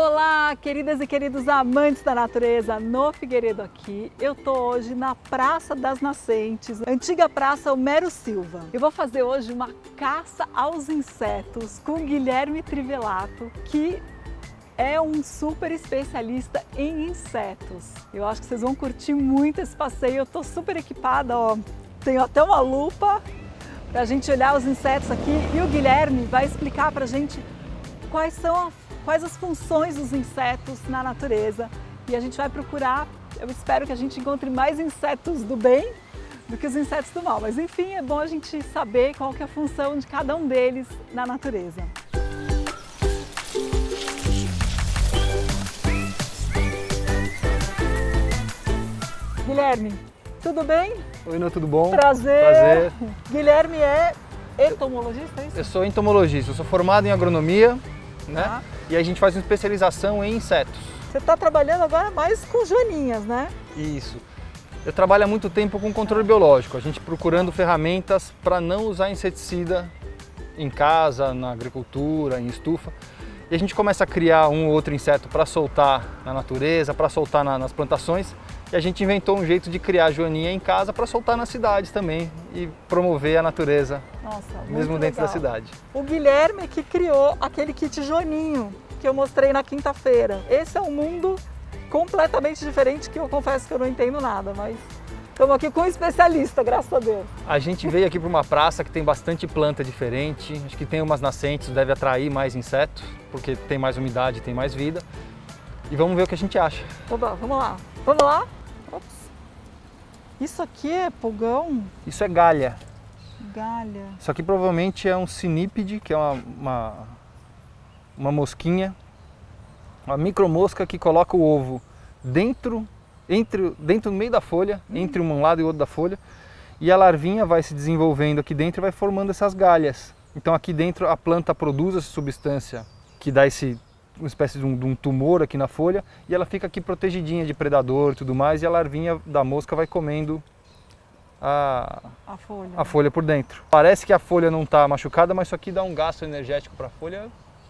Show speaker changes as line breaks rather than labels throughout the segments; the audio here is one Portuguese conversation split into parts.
Olá, queridas e queridos amantes da natureza, no Figueiredo aqui. Eu tô hoje na Praça das Nascentes, antiga Praça Homero Silva. Eu vou fazer hoje uma caça aos insetos com Guilherme Trivelato, que é um super especialista em insetos. Eu acho que vocês vão curtir muito esse passeio. Eu tô super equipada, ó. Tenho até uma lupa pra gente olhar os insetos aqui e o Guilherme vai explicar pra gente quais as funções dos insetos na natureza. E a gente vai procurar, eu espero que a gente encontre mais insetos do bem do que os insetos do mal. Mas enfim, é bom a gente saber qual que é a função de cada um deles na natureza. Guilherme, tudo bem?
Oi, Ana, tudo bom?
Prazer. Guilherme é entomologista, é isso?
Eu sou entomologista, eu sou formado em agronomia, né?
Tá.
E a gente faz uma especialização em insetos.
Você está trabalhando agora mais com joaninhas, né?
Isso. Eu trabalho há muito tempo com controle biológico, a gente procurando ferramentas para não usar inseticida em casa, na agricultura, em estufa. E a gente começa a criar um ou outro inseto para soltar na natureza, para soltar nas plantações. E a gente inventou um jeito de criar joaninha em casa para soltar nas cidades também e promover a natureza, mesmo dentro da cidade.
O Guilherme que criou aquele kit joaninho que eu mostrei na quinta-feira. Esse é um mundo completamente diferente que eu confesso que eu não entendo nada, mas estamos aqui com um especialista, graças a Deus.
A gente veio aqui para uma praça que tem bastante planta diferente, acho que tem umas nascentes, deve atrair mais insetos, porque tem mais umidade, tem mais vida. E vamos ver o que a gente acha.
Oba, vamos lá. Vamos lá? Ops. Isso aqui é pulgão?
Isso é galha.
Galha.
Isso aqui provavelmente é um cinípede, que é uma mosquinha, uma micromosca que coloca o ovo dentro no meio da folha, entre um lado e outro da folha, e a larvinha vai se desenvolvendo aqui dentro e vai formando essas galhas. Então aqui dentro a planta produz essa substância que dá uma espécie de um tumor aqui na folha, e ela fica aqui protegidinha de predador e tudo mais, e a larvinha da mosca vai comendo a folha por dentro. Parece que a folha não está machucada, mas isso aqui dá um gasto energético para a folha.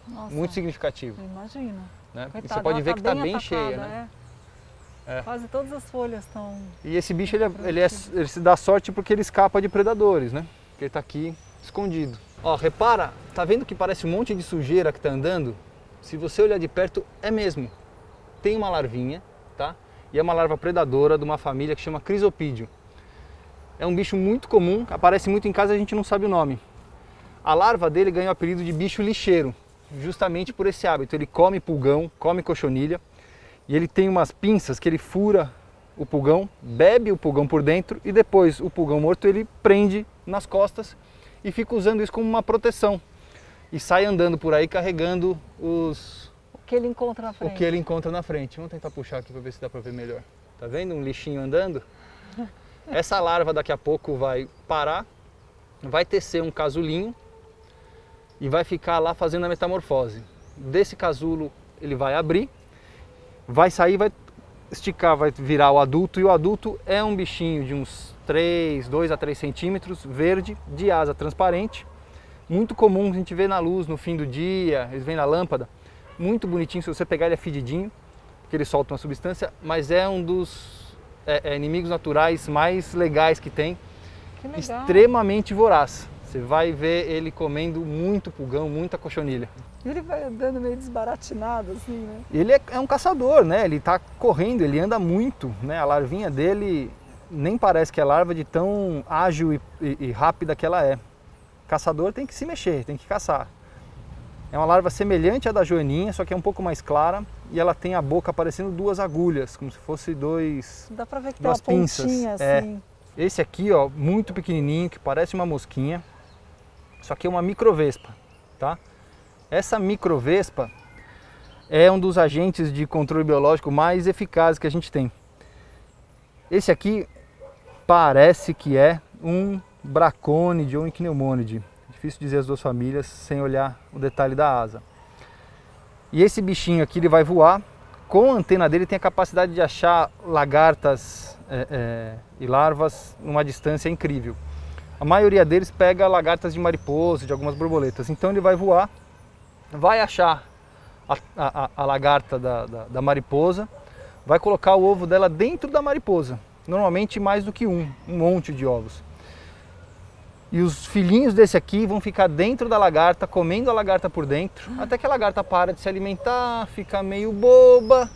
Nossa, muito significativo.
Imagina.
Né?
Coitada,
e você pode ver que está bem
atacada,
cheia. Né?
É. Quase todas as folhas estão...
E esse bicho ele se dá sorte porque ele escapa de predadores, né? Porque ele está aqui escondido. Ó, repara, tá vendo que parece um monte de sujeira que está andando? Se você olhar de perto, é mesmo. Tem uma larvinha, tá? E é uma larva predadora de uma família que chama Crisopídeo. É um bicho muito comum, aparece muito em casa e a gente não sabe o nome. A larva dele ganhou o apelido de bicho lixeiro, justamente por esse hábito. Ele come pulgão, come cochonilha, e ele tem umas pinças que ele fura o pulgão, bebe o pulgão por dentro e depois o pulgão morto ele prende nas costas e fica usando isso como uma proteção. E sai andando por aí carregando o
que ele encontra na frente.
O que ele encontra na frente. Vamos tentar puxar aqui para ver se dá para ver melhor. Tá vendo um lixinho andando? Essa larva daqui a pouco vai parar, vai tecer um casulinho e vai ficar lá fazendo a metamorfose. Desse casulo ele vai abrir, vai sair, vai esticar, vai virar o adulto, e o adulto é um bichinho de uns 2 a 3 centímetros, verde, de asa transparente. Muito comum, a gente vê na luz no fim do dia, eles vêm na lâmpada, muito bonitinho, se você pegar ele é fedidinho, porque ele solta uma substância, mas é um dos inimigos naturais mais legais que tem,
que legal.
Extremamente voraz. Você vai ver ele comendo muito pulgão, muita cochonilha.
Ele vai andando meio desbaratinado assim, né?
Ele é um caçador, né? Ele está correndo, ele anda muito, né? A larvinha dele nem parece que é larva de tão ágil e rápida que ela é. Caçador tem que se mexer, tem que caçar. É uma larva semelhante à da joaninha, só que é um pouco mais clara e ela tem a boca parecendo 2 agulhas, como se fosse
Dá pra ver que
duas
tem uma
pinças.
pontinha assim.
Esse aqui, ó, muito pequenininho, que parece uma mosquinha, só que é uma microvespa, tá? Essa microvespa é um dos agentes de controle biológico mais eficazes que a gente tem. Esse aqui parece que é um bracônide ou ichneumônide. Difícil dizer as duas famílias sem olhar o detalhe da asa. E esse bichinho aqui ele vai voar. Com a antena dele tem a capacidade de achar lagartas e larvas numa distância incrível. A maioria deles pega lagartas de mariposa, de algumas borboletas. Então ele vai voar, vai achar a lagarta da mariposa, vai colocar o ovo dela dentro da mariposa. Normalmente mais do que um monte de ovos. E os filhinhos desse aqui vão ficar dentro da lagarta, comendo a lagarta por dentro, até que a lagarta para de se alimentar, fica meio boba,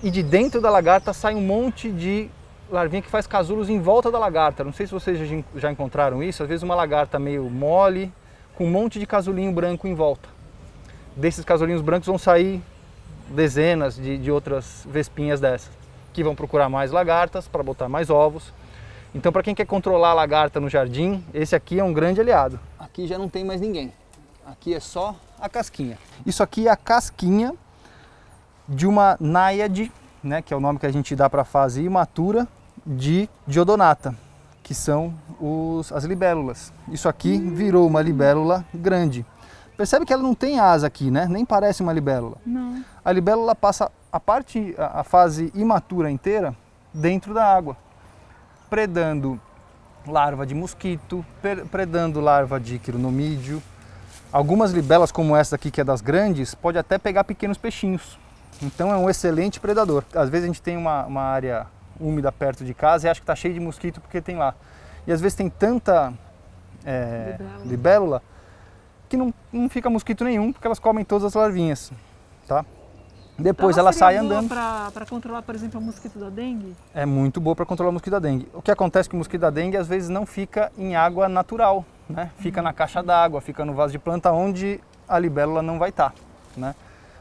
e de dentro da lagarta sai um monte de larvinha que faz casulos em volta da lagarta. Não sei se vocês já encontraram isso, às vezes uma lagarta meio mole, com um monte de casulinho branco em volta. Desses casulinhos brancos vão sair dezenas de outras vespinhas dessas, que vão procurar mais lagartas para botar mais ovos. Então, para quem quer controlar a lagarta no jardim, esse aqui é um grande aliado. Aqui já não tem mais ninguém. Aqui é só a casquinha. Isso aqui é a casquinha de uma náiade, né, que é o nome que a gente dá para a fase imatura de Diodonata, que são as libélulas. Isso aqui virou uma libélula grande. Percebe que ela não tem asa aqui, né? Nem parece uma libélula.
Não.
A libélula passa a fase imatura inteira dentro da água, predando larva de mosquito, predando larva de quironomídeo. Algumas libélulas, como essa aqui, que é das grandes, pode até pegar pequenos peixinhos. Então é um excelente predador. Às vezes a gente tem uma área úmida perto de casa e acha que está cheio de mosquito porque tem lá. E às vezes tem tanta libélula que não fica mosquito nenhum, porque elas comem todas as larvinhas, tá? Depois
então,
ela sai andando.
Para controlar, por exemplo, o mosquito da dengue?
É muito boa para controlar o mosquito da dengue. O que acontece é que o mosquito da dengue às vezes não fica em água natural, né? Fica na caixa d'água, fica no vaso de planta onde a libélula não vai estar, né?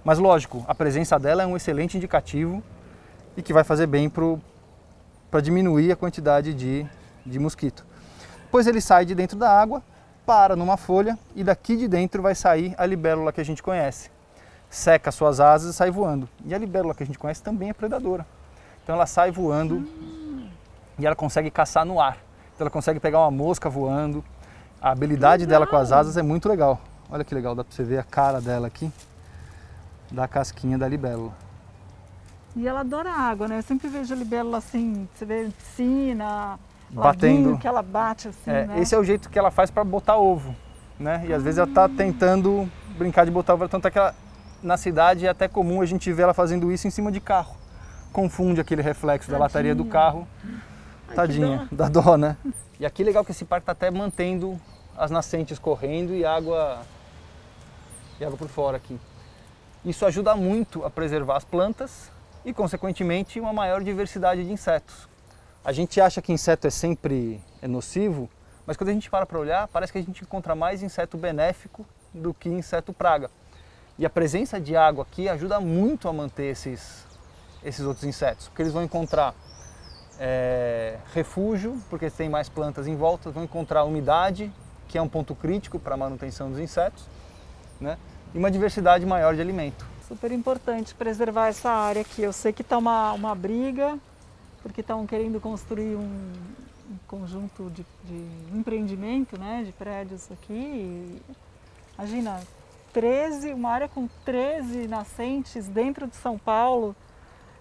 Mas lógico, a presença dela é um excelente indicativo e que vai fazer bem para diminuir a quantidade de mosquito. Depois ele sai de dentro da água, para numa folha e daqui de dentro vai sair a libélula que a gente conhece. Seca suas asas e sai voando. E a libélula que a gente conhece também é predadora. Então ela sai voando e ela consegue caçar no ar. Então ela consegue pegar uma mosca voando. A habilidade dela com as asas é muito legal. Olha que legal, dá para você ver a cara dela aqui, da casquinha da libélula.
E ela adora água, né? Eu sempre vejo a libélula assim, você vê em piscina,
batendo,
laguinho, que ela bate assim, né?
Esse é o jeito que ela faz para botar ovo, né? E às vezes ela está tentando brincar de botar ovo, tanto é que na cidade é até comum a gente ver ela fazendo isso em cima de carro. Confunde aquele reflexo da lataria do carro.
Ai,
tadinha, dá dó, né? E aqui legal que esse parque está até mantendo as nascentes correndo e água por fora aqui. Isso ajuda muito a preservar as plantas e, consequentemente, uma maior diversidade de insetos. A gente acha que inseto é sempre nocivo, mas quando a gente para olhar, parece que a gente encontra mais inseto benéfico do que inseto praga. E a presença de água aqui ajuda muito a manter esses outros insetos, porque eles vão encontrar refúgio, porque tem mais plantas em volta, vão encontrar umidade, que é um ponto crítico para a manutenção dos insetos, né? E uma diversidade maior de alimento.
Super importante preservar essa área aqui. Eu sei que está uma briga, porque estão querendo construir um conjunto de empreendimento, né, de prédios aqui. E, imagina, uma área com 13 nascentes dentro de São Paulo.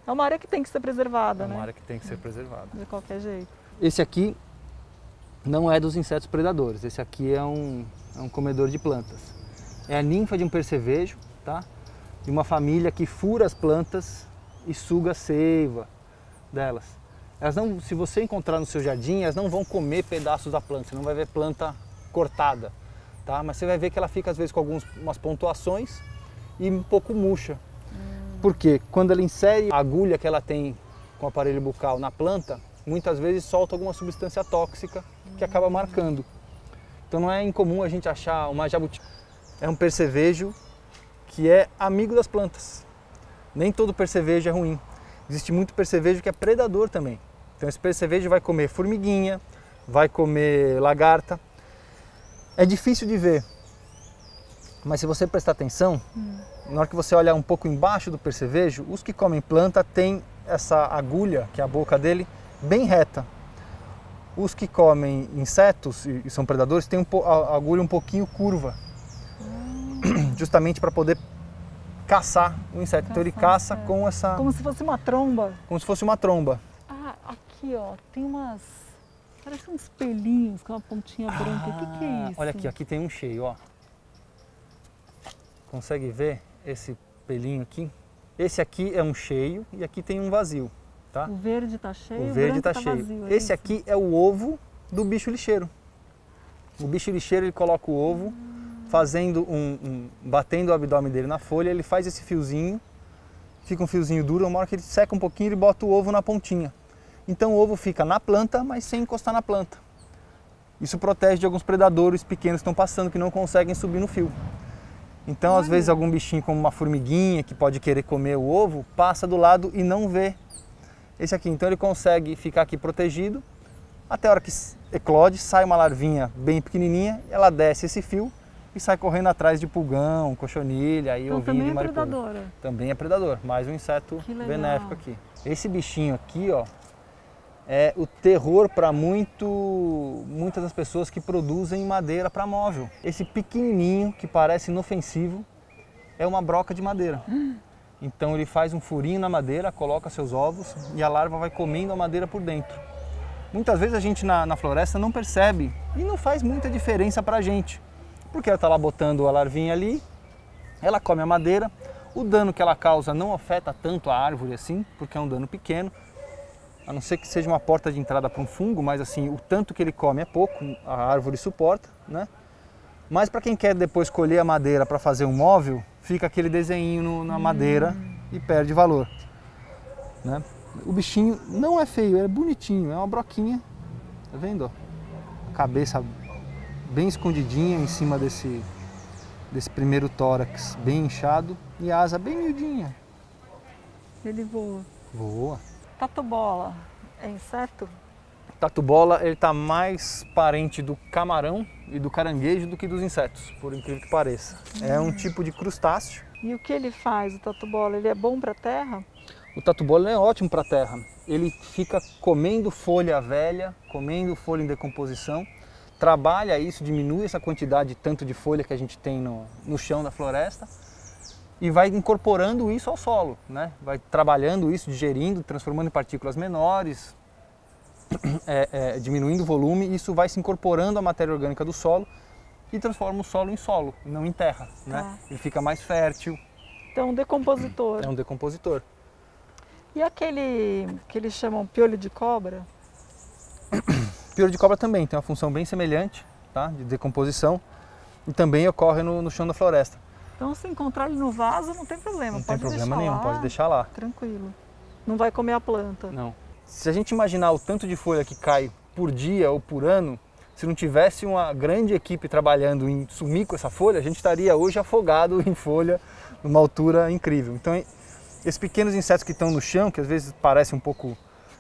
É uma área que tem que ser preservada, né?
É uma área que tem que ser preservada.
De qualquer jeito.
Esse aqui não é dos insetos predadores, esse aqui é um comedor de plantas. É a ninfa de um percevejo, tá? De uma família que fura as plantas e suga a seiva delas. Elas não, se você encontrar no seu jardim, elas não vão comer pedaços da planta, você não vai ver planta cortada, tá? Mas você vai ver que ela fica às vezes com umas pontuações e um pouco murcha. Porque quando ela insere a agulha que ela tem com o aparelho bucal na planta, muitas vezes solta alguma substância tóxica que acaba marcando. Então não é incomum a gente achar uma jabuti. É um percevejo que é amigo das plantas. Nem todo percevejo é ruim. Existe muito percevejo que é predador também. Então esse percevejo vai comer formiguinha, vai comer lagarta. É difícil de ver, mas se você prestar atenção, na hora que você olhar um pouco embaixo do percevejo, os que comem planta têm essa agulha, que é a boca dele, bem reta. Os que comem insetos e são predadores têm a agulha um pouquinho curva, justamente para poder caçar o inseto. Então ele caça com essa...
Como se fosse uma tromba.
Como se fosse uma tromba.
Ah, aqui ó, tem umas... Parece uns pelinhos com uma pontinha branca. O que é isso?
Olha aqui, aqui tem um cheio, ó. Consegue ver? esse pelinho aqui. Esse aqui é um cheio e aqui tem um vazio, tá?
O verde está cheio,
o verde está cheio.
Vazio, é
esse
isso?
aqui é o ovo do bicho lixeiro. O bicho lixeiro, ele coloca o ovo, fazendo batendo o abdômen dele na folha, ele faz esse fiozinho, fica um fiozinho duro, uma hora que ele seca um pouquinho, ele bota o ovo na pontinha. Então o ovo fica na planta, mas sem encostar na planta. Isso protege de alguns predadores pequenos que estão passando, que não conseguem subir no fio. Então, às vezes, algum bichinho como uma formiguinha, que pode querer comer o ovo, passa do lado e não vê esse aqui. Então ele consegue ficar aqui protegido, até a hora que eclode, sai uma larvinha bem pequenininha, ela desce esse fio e sai correndo atrás de pulgão, cochonilha,
então,
ovinho de mariposa.
Também é predadora.
Também é predador, mais um inseto benéfico aqui. Esse bichinho aqui, ó, é o terror para muitas das pessoas que produzem madeira para móvel. Esse pequenininho, que parece inofensivo, é uma broca de madeira. Então ele faz um furinho na madeira, coloca seus ovos e a larva vai comendo a madeira por dentro. Muitas vezes a gente na floresta não percebe e não faz muita diferença para a gente. Porque ela está lá botando a larvinha ali, ela come a madeira, o dano que ela causa não afeta tanto a árvore assim, porque é um dano pequeno. A não ser que seja uma porta de entrada para um fungo, mas assim, o tanto que ele come é pouco, a árvore suporta, né? Mas para quem quer depois colher a madeira para fazer um móvel, fica aquele desenho na madeira e perde valor, né? O bichinho não é feio, é bonitinho, é uma broquinha, tá vendo? Ó? A cabeça bem escondidinha em cima desse primeiro tórax, bem inchado, e a asa bem miudinha.
Ele voa.
Voa.
Tatu-bola é inseto?
Tatu-bola, ele está mais parente do camarão e do caranguejo do que dos insetos, por incrível que pareça. É um tipo de crustáceo.
E o que ele faz, o tatu-bola? Ele é bom para a terra?
O tatu-bola é ótimo para a terra. Ele fica comendo folha velha, comendo folha em decomposição, trabalha isso, diminui essa quantidade tanto de folha que a gente tem no chão da floresta, e vai incorporando isso ao solo, né? Vai trabalhando isso, digerindo, transformando em partículas menores, diminuindo o volume, e isso vai se incorporando à matéria orgânica do solo e transforma o solo em solo, não em terra, né? Ele fica mais fértil.
Então, um decompositor.
É um decompositor.
E aquele que eles chamam piolho de cobra?
Piolho de cobra também tem uma função bem semelhante, tá? De decomposição, e também ocorre no chão da floresta.
Então, se encontrar ele no vaso, não tem problema.
Não tem problema nenhum, pode deixar lá.
Tranquilo. Não vai comer a planta.
Não. Se a gente imaginar o tanto de folha que cai por dia ou por ano, se não tivesse uma grande equipe trabalhando em sumir com essa folha, a gente estaria hoje afogado em folha, numa altura incrível. Então, esses pequenos insetos que estão no chão, que às vezes parece um pouco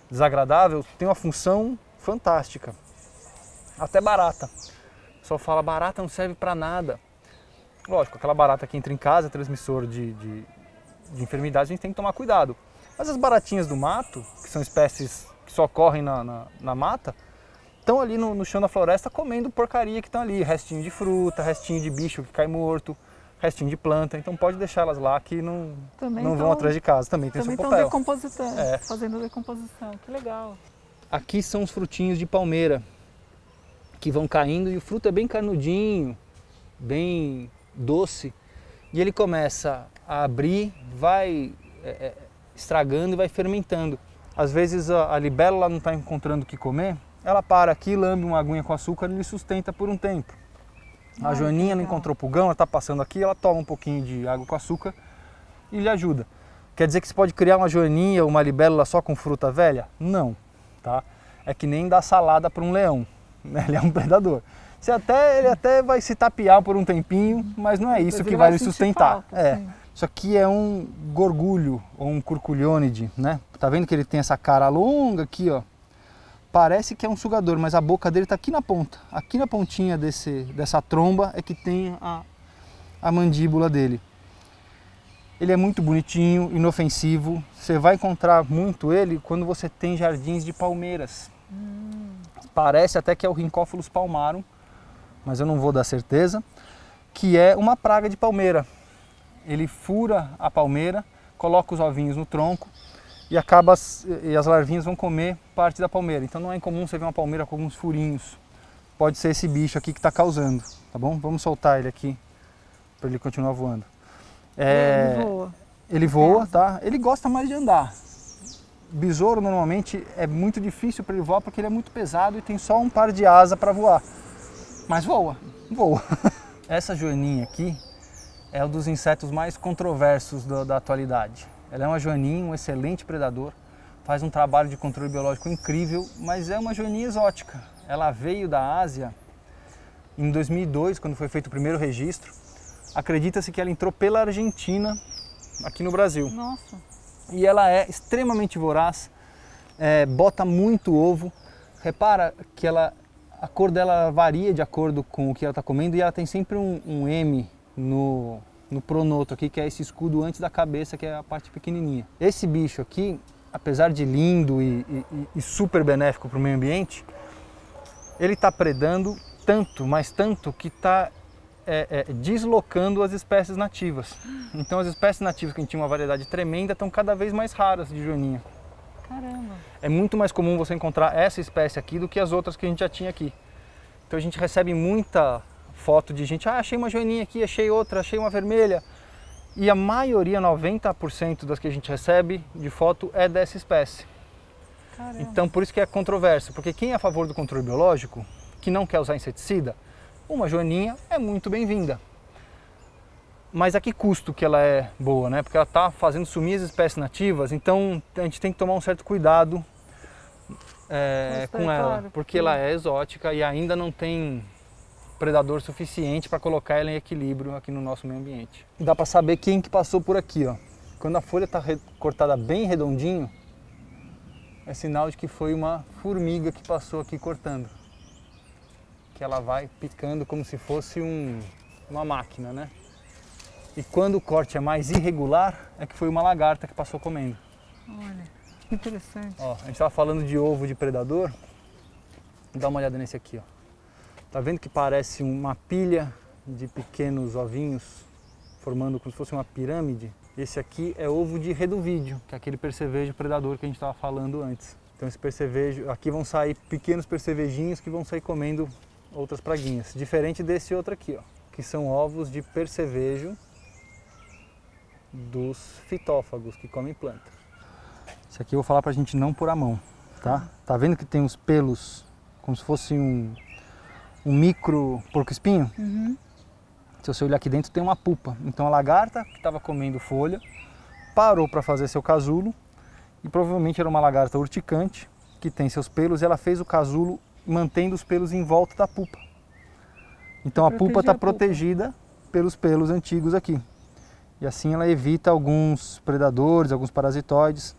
desagradável, tem uma função fantástica. Até barata. O pessoal fala, barata não serve para nada. Lógico, aquela barata que entra em casa, transmissor de enfermidades, a gente tem que tomar cuidado. Mas as baratinhas do mato, que são espécies que só correm na mata, estão ali no chão da floresta comendo porcaria que estão ali. Restinho de fruta, restinho de bicho que cai morto, restinho de planta. Então pode deixar elas lá que não vão atrás de casa. Também tem seu papel.
Também estão decompositando, fazendo decomposição. Que legal.
Aqui são os frutinhos de palmeira que vão caindo e o fruto é bem carnudinho, bem doce, e ele começa a abrir, vai estragando e vai fermentando. Às vezes a libélula não está encontrando o que comer, ela para aqui, lambe uma aguinha com açúcar e lhe sustenta por um tempo. A joaninha não encontrou pulgão, ela está passando aqui, ela toma um pouquinho de água com açúcar e lhe ajuda. Quer dizer que você pode criar uma joaninha ou uma libélula só com fruta velha? Não, tá? É que nem dar salada para um leão, né? Ele é um predador. Ele até vai se tapear por um tempinho, mas não é isso que vai lhe sustentar. Isso aqui é um gorgulho ou um curculionide, né? Tá vendo que ele tem essa cara longa aqui, ó? Parece que é um sugador, mas a boca dele tá aqui na ponta. Aqui na pontinha dessa tromba é que tem a mandíbula dele. Ele é muito bonitinho, inofensivo. Você vai encontrar muito ele quando você tem jardins de palmeiras. Parece até que é o Rhynchophilus palmarum, mas eu não vou dar certeza, que é uma praga de palmeira. Ele fura a palmeira, coloca os ovinhos no tronco e as larvinhas vão comer parte da palmeira. Então não é incomum você ver uma palmeira com alguns furinhos. Pode ser esse bicho aqui que está causando, tá bom? Vamos soltar ele aqui para ele continuar voando.
Ele voa.
Ele voa, tá? Ele gosta mais de andar. Besouro normalmente é muito difícil para ele voar porque ele é muito pesado e tem só um par de asa para voar. Mas voa. Essa joaninha aqui é um dos insetos mais controversos da atualidade. Ela é uma joaninha, um excelente predador, faz um trabalho de controle biológico incrível, mas é uma joaninha exótica. Ela veio da Ásia em 2002, quando foi feito o primeiro registro. Acredita-se que ela entrou pela Argentina, aqui no Brasil.
Nossa!
E ela é extremamente voraz, bota muito ovo. Repara que a cor dela varia de acordo com o que ela está comendo e ela tem sempre um M no pronoto aqui, que é esse escudo antes da cabeça, que é a parte pequenininha. Esse bicho aqui, apesar de lindo e super benéfico para o meio ambiente, ele está predando tanto, mas tanto, que está deslocando as espécies nativas. Então as espécies nativas que a gente tinha uma variedade tremenda estão cada vez mais raras de joaninha.
Caramba!
É muito mais comum você encontrar essa espécie aqui do que as outras que a gente já tinha aqui. Então a gente recebe muita foto de gente, achei uma joaninha aqui, achei outra, achei uma vermelha. E a maioria, 90% das que a gente recebe de foto é dessa espécie.
Caramba.
Então por isso que é controverso, porque quem é a favor do controle biológico, que não quer usar inseticida, uma joaninha é muito bem-vinda. Mas a que custo que ela é boa, né? Porque ela está fazendo sumir as espécies nativas, então a gente tem que tomar um certo cuidado com ela, porque ela é exótica e ainda não tem predador suficiente para colocar ela em equilíbrio aqui no nosso meio ambiente. Dá para saber quem que passou por aqui, ó. Quando a folha está cortada bem redondinho, é sinal de que foi uma formiga que passou aqui cortando. Que ela vai picando como se fosse uma máquina, né? E quando o corte é mais irregular, é que foi uma lagarta que passou comendo.
Olha, que interessante.
Ó, a gente estava falando de ovo de predador. Dá uma olhada nesse aqui, ó. Tá vendo que parece uma pilha de pequenos ovinhos formando como se fosse uma pirâmide? Esse aqui é ovo de reduvídeo, que é aquele percevejo predador que a gente estava falando antes. Então esse percevejo, aqui vão sair pequenos percevejinhos que vão sair comendo outras praguinhas. Diferente desse outro aqui, ó, que são ovos de percevejo dos fitófagos que comem planta. Esse aqui eu vou falar pra gente não pôr a mão, tá? Tá vendo que tem os pelos como se fosse um micro porco-espinho?
Uhum.
Se você olhar aqui dentro tem uma pupa. Então a lagarta que estava comendo folha parou para fazer seu casulo e provavelmente era uma lagarta urticante que tem seus pelos e ela fez o casulo mantendo os pelos em volta da pupa. Então a pupa está protegida pelos pelos antigos aqui. E assim ela evita alguns predadores, alguns parasitoides.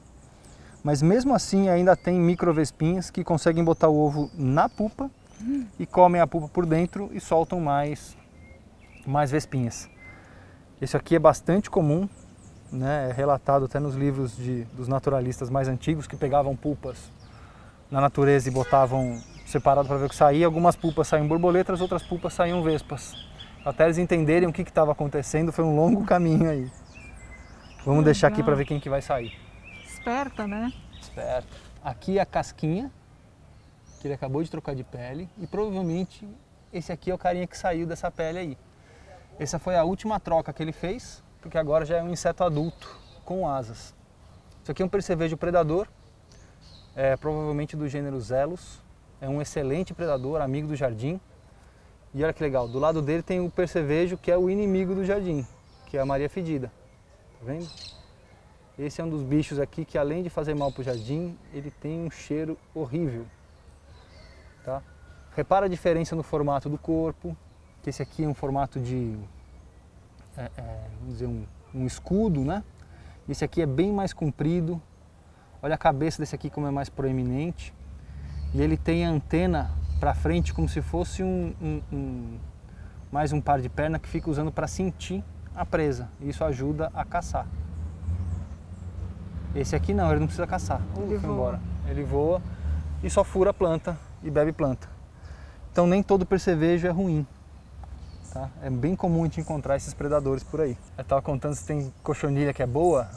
Mas mesmo assim ainda tem microvespinhas que conseguem botar o ovo na pupa e comem a pupa por dentro e soltam mais vespinhas. Esse aqui é bastante comum, né? É relatado até nos livros dos naturalistas mais antigos que pegavam pulpas na natureza e botavam separado para ver o que saía. Algumas pulpas saíam borboletas, outras pulpas saíam vespas. Até eles entenderem o que estava acontecendo, foi um longo caminho aí. Vamos deixar aqui para ver quem que vai sair.
Esperta, né?
Esperta. Aqui é a casquinha, que ele acabou de trocar de pele, e provavelmente esse aqui é o carinha que saiu dessa pele aí. Essa foi a última troca que ele fez, porque agora já é um inseto adulto, com asas. Isso aqui é um percevejo predador, provavelmente do gênero Zelus. É um excelente predador, amigo do jardim. E olha que legal, do lado dele tem o percevejo, que é o inimigo do jardim, que é a Maria Fedida. Tá vendo? Esse é um dos bichos aqui que, além de fazer mal para o jardim, ele tem um cheiro horrível. Tá? Repara a diferença no formato do corpo, que esse aqui é um formato de, vamos dizer, um escudo, né? Esse aqui é bem mais comprido. Olha a cabeça desse aqui como é mais proeminente. E ele tem a antena para frente como se fosse mais um par de perna que fica usando para sentir a presa. Isso ajuda a caçar. Esse aqui não, ele não precisa caçar. Foi embora. Ele voa e só fura planta e bebe planta. Então nem todo percevejo é ruim. Tá? É bem comum a gente encontrar esses predadores por aí. Eu estava contando se tem cochonilha que é boa.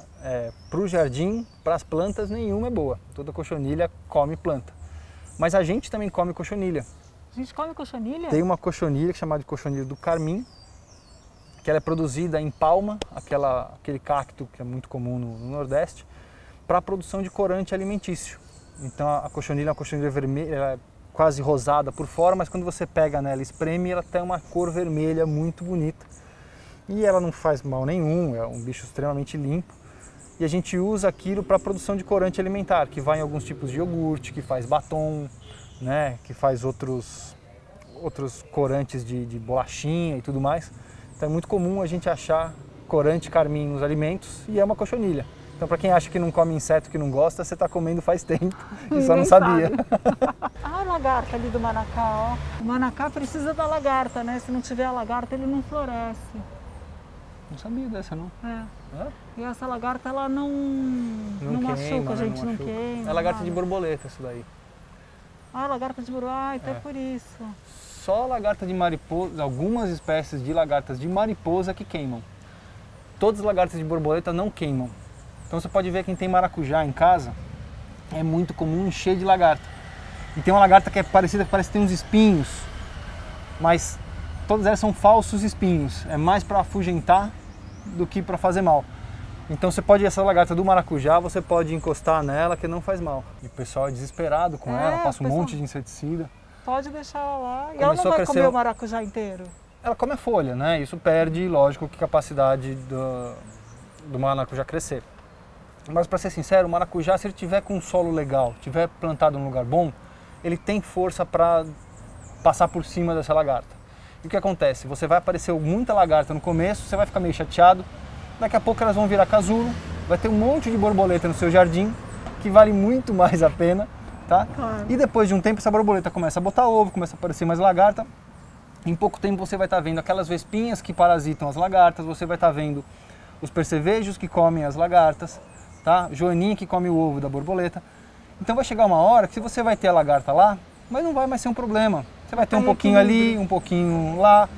Para o jardim, para as plantas, nenhuma é boa. Toda cochonilha come planta. Mas a gente também come cochonilha.
A gente come cochonilha?
Tem uma cochonilha chamada de cochonilha do carmim. que ela é produzida em palma, aquele cacto que é muito comum no Nordeste, para a produção de corante alimentício. Então a cochonilha é uma cochonilha vermelha, ela é quase rosada por fora, mas quando você pega nela e espreme, ela tem uma cor vermelha muito bonita. E ela não faz mal nenhum, é um bicho extremamente limpo. E a gente usa aquilo para a produção de corante alimentar, que vai em alguns tipos de iogurte, que faz batom, né, que faz outros corantes de bolachinha e tudo mais. Então é muito comum a gente achar corante carmim nos alimentos e é uma cochonilha. Então para quem acha que não come inseto, que não gosta, você está comendo faz tempo e só não sabia.
Ah, a lagarta ali do manacá, ó. O manacá precisa da lagarta, né? Se não tiver a lagarta, ele não floresce.
Não sabia dessa, não.
É.
É?
E essa lagarta, ela não
Queima,
machuca, a gente não
machuca.
queima.
É lagarta
nada.
de borboleta isso daí.
Ah, lagarta de borboleta, então é
É.
por isso.
Só lagarta de mariposa, algumas espécies de lagartas de mariposa que queimam. Todas as lagartas de borboleta não queimam. Então você pode ver quem tem maracujá em casa, é muito comum encher de lagarta. E tem uma lagarta que é parecida, que parece que tem uns espinhos, mas todas elas são falsos espinhos. É mais para afugentar do que para fazer mal. Então você pode, essa lagarta do maracujá, você pode encostar nela que não faz mal. E o pessoal é desesperado com ela, passa um monte de inseticida.
Pode deixar ela lá. E ela
Começou
não
a
vai
crescer
comer o maracujá inteiro?
Ela come a folha, né? Isso perde, lógico, que capacidade do maracujá crescer. Mas para ser sincero, o maracujá, se ele tiver com um solo legal, tiver plantado num lugar bom, ele tem força para passar por cima dessa lagarta. E o que acontece? Você vai aparecer muita lagarta no começo, você vai ficar meio chateado, daqui a pouco elas vão virar casulo, vai ter um monte de borboleta no seu jardim, que vale muito mais a pena, tá?
Claro.
E depois de um tempo essa borboleta começa a botar ovo, começa a aparecer mais lagarta. Em pouco tempo você vai estar vendo aquelas vespinhas que parasitam as lagartas, você vai estar vendo os percevejos que comem as lagartas, tá? Joaninha que come o ovo da borboleta. Então vai chegar uma hora que você vai ter a lagarta lá, mas não vai mais ser um problema. Você vai ter um pouquinho ali, um pouquinho lá,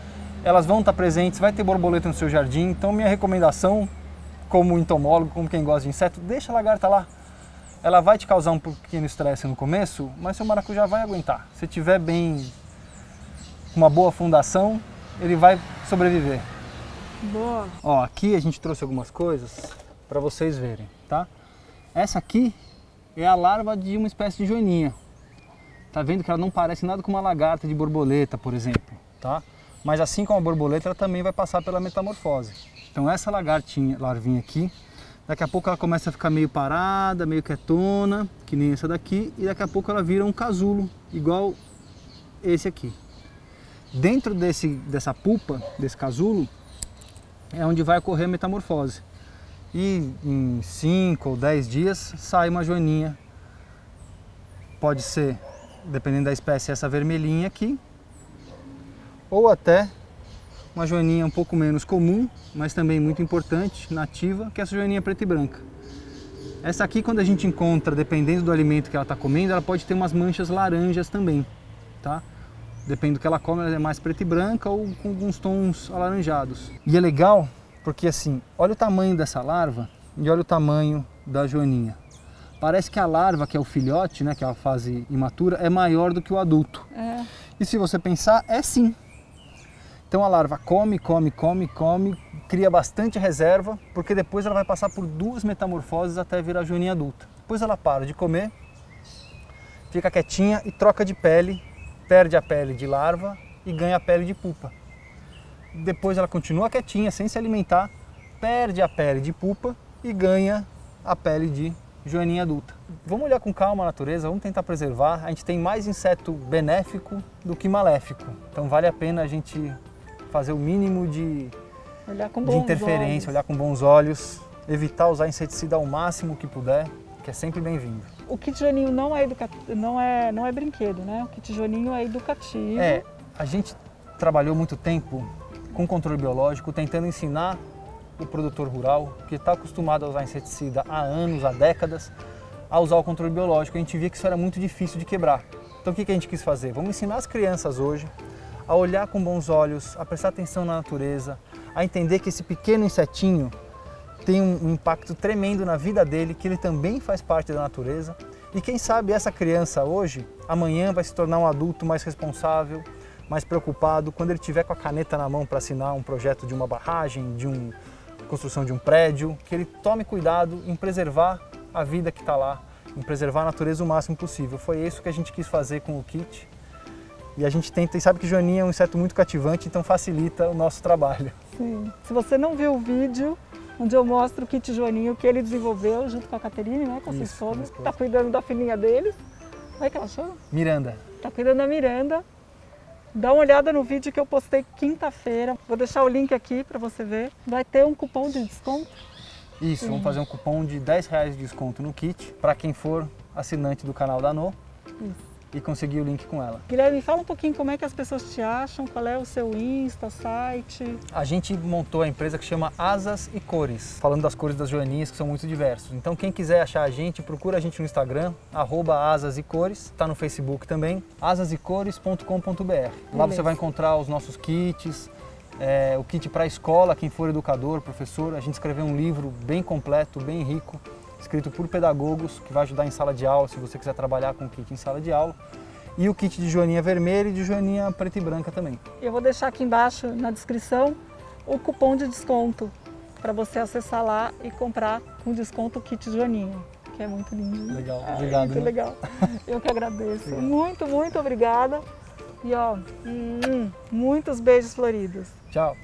elas vão estar presentes, vai ter borboleta no seu jardim. Então minha recomendação, como entomólogo, como quem gosta de inseto, deixa a lagarta lá. Ela vai te causar um pequeno estresse no começo, mas seu maracujá vai aguentar. Se tiver bem, uma boa fundação, ele vai sobreviver.
Boa.
Ó, aqui a gente trouxe algumas coisas para vocês verem, tá? Essa aqui é a larva de uma espécie de joaninha. Tá vendo que ela não parece nada com uma lagarta de borboleta, por exemplo, tá? Mas assim como a borboleta, ela também vai passar pela metamorfose. Então essa larvinha aqui, daqui a pouco ela começa a ficar meio parada, meio quietona, que nem essa daqui, e daqui a pouco ela vira um casulo, igual esse aqui. Dentro dessa pupa, desse casulo, é onde vai ocorrer a metamorfose. E em 5 ou 10 dias sai uma joaninha. Pode ser, dependendo da espécie, essa vermelhinha aqui, ou até uma joaninha um pouco menos comum, mas também muito importante, nativa, que é essa joaninha preta e branca. Essa aqui, quando a gente encontra, dependendo do alimento que ela está comendo, ela pode ter umas manchas laranjas também, tá? Depende do que ela come, ela é mais preta e branca ou com alguns tons alaranjados. E é legal porque assim, olha o tamanho dessa larva e olha o tamanho da joaninha. Parece que a larva, que é o filhote, né, que é a fase imatura, é maior do que o adulto.
É.
E se você pensar, é sim. Então a larva come, cria bastante reserva, porque depois ela vai passar por 2 metamorfoses até virar joaninha adulta. Depois ela para de comer, fica quietinha e troca de pele, perde a pele de larva e ganha a pele de pupa. Depois ela continua quietinha, sem se alimentar, perde a pele de pupa e ganha a pele de joaninha adulta. Vamos olhar com calma a natureza, vamos tentar preservar. A gente tem mais inseto benéfico do que maléfico. Então vale a pena a gente fazer o mínimo de interferência, olhar com bons olhos, evitar usar inseticida ao máximo que puder, que é sempre bem-vindo.
O kit joaninho não é brinquedo, né? O kit joaninho é educativo.
A gente trabalhou muito tempo com controle biológico, tentando ensinar o produtor rural, que está acostumado a usar inseticida há anos, há décadas, a usar o controle biológico. A gente via que isso era muito difícil de quebrar. Então o que a gente quis fazer? Vamos ensinar as crianças hoje a olhar com bons olhos, a prestar atenção na natureza, a entender que esse pequeno insetinho tem um impacto tremendo na vida dele, que ele também faz parte da natureza. E quem sabe essa criança hoje, amanhã vai se tornar um adulto mais responsável, mais preocupado quando ele tiver com a caneta na mão para assinar um projeto de uma barragem, construção de um prédio, que ele tome cuidado em preservar a vida que está lá, em preservar a natureza o máximo possível. Foi isso que a gente quis fazer com o kit. E a gente tenta, e sabe que joaninha é um inseto muito cativante, então facilita o nosso trabalho.
Sim. Se você não viu o vídeo onde eu mostro o kit joaninho que ele desenvolveu junto com a Caterine, né, com a sua esposa, que está cuidando da filhinha deles. Como é que ela chama?
Miranda.
Está cuidando da Miranda. Dá uma olhada no vídeo que eu postei quinta-feira. Vou deixar o link aqui para você ver. Vai ter um cupom de desconto?
Isso, vamos fazer um cupom de R$10 de desconto no kit para quem for assinante do canal da No. Isso. E conseguir o link com ela.
Guilherme, fala um pouquinho como é que as pessoas te acham, qual é o seu Insta, site?
A gente montou a empresa que chama Asas e Cores, falando das cores das joaninhas que são muito diversos. Então quem quiser achar a gente, procura a gente no Instagram, @asasecores, está no Facebook também, asasecores.com.br. Lá você vai encontrar os nossos kits, o kit para a escola, quem for educador, professor. A gente escreveu um livro bem completo, bem rico, escrito por pedagogos, que vai ajudar em sala de aula, se você quiser trabalhar com o kit em sala de aula. E o kit de joaninha vermelha e de joaninha preta e branca também. Eu
vou deixar aqui embaixo na descrição o cupom de desconto para você acessar lá e comprar com desconto o kit joaninha, que é muito lindo.
Legal, obrigado.
Muito legal. Eu que agradeço. Muito, muito obrigada. E ó, muitos beijos floridos.
Tchau.